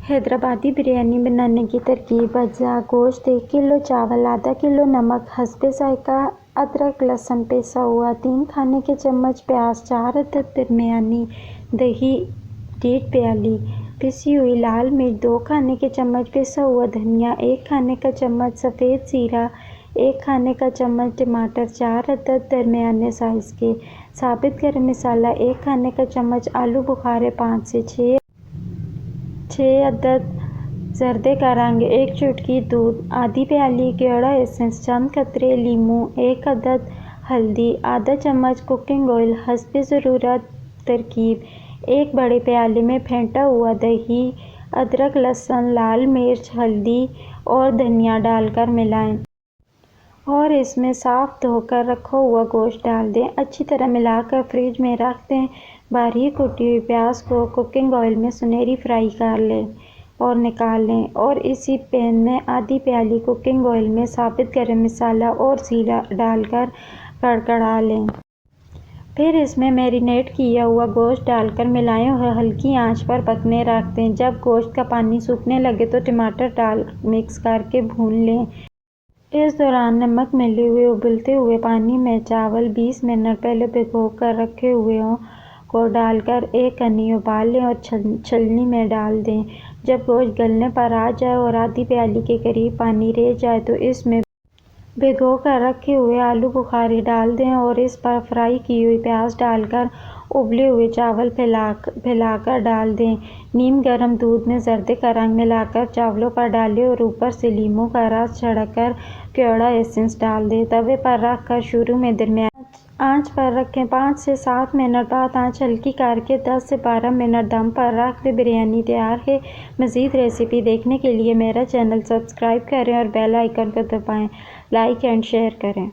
हैदराबादी बिरयानी बनाने की तरकीब। अज्जा: गोश्त 1 किलो, चावल आधा किलो, नमक हस्बे ज़ायक़ा, अदरक लहसुन पिसा हुआ 3 खाने के चम्मच, प्याज 4 अदद दरमियानी, दही 1.5 प्याली, पिसी हुई लाल मिर्च 2 खाने के चम्मच, पिसा हुआ धनिया 1 खाने का चम्मच, सफ़ेद ज़ीरा 1 खाने का चम्मच, टमाटर 4 अदद दरमियाने साइज़ के, साबित गरम मसाला 1 खाने का चम्मच, आलू बुखारे 5 से 6 अदद, जर्दे का रंग 1 चुटकी, दूध आधी प्याली, केवड़ा एसेंस चंद कतरे, लीमू 1 अदद, हल्दी आधा चम्मच, कुकिंग ऑयल हस्बे ज़रूरत। तरकीब: 1 बड़े प्याले में फेंटा हुआ दही, अदरक लहसुन, लाल मिर्च, हल्दी और धनिया डालकर मिलाएं और इसमें साफ़ धोकर रखा हुआ गोश्त डाल दें। अच्छी तरह मिलाकर फ्रिज में रख दें। बारीक कुटी हुई प्याज को कुकिंग ऑयल में सुनहरी फ्राई कर लें और निकाल लें और इसी पैन में आधी प्याली कुकिंग ऑयल में साबित गरम मसाला और ज़ीरा डालकर कड़कड़ा लें। फिर इसमें मैरिनेट किया हुआ गोश्त डालकर मिलाएं और हल्की आंच पर पकने रख दें। जब गोश्त का पानी सूखने लगे तो टमाटर डाल मिक्स करके भून लें। इस दौरान नमक मिले हुए उबलते हुए पानी में चावल 20 मिनट पहले भिगो कर रखे हुए को डालकर 1 कनी उबाल लें और छलनी में डाल दें। जब गोश्त गलने पर आ जाए और आधी प्याली के करीब पानी रह जाए तो इसमें भिगो कर रखे हुए आलू बुखारे डाल दें और इस पर फ्राई की हुई प्याज डालकर उबले हुए चावल फैलाकर डाल दें। नीम गर्म दूध में जर्दे का रंग मिलाकर चावलों पर डालें और ऊपर से लीमू का रस छिड़ककर केवड़ा एसेंस डाल दें। तवे पर रख कर शुरू में दरमियानी आंच पर रखें। 5 से 7 मिनट बाद आंच हल्की करके 10 से 12 मिनट दम पर रख दें। बिरयानी तैयार है। मज़ीद रेसिपी देखने के लिए मेरा चैनल सब्सक्राइब करें और बेल आइकन को दबाएं। लाइक एंड शेयर करें।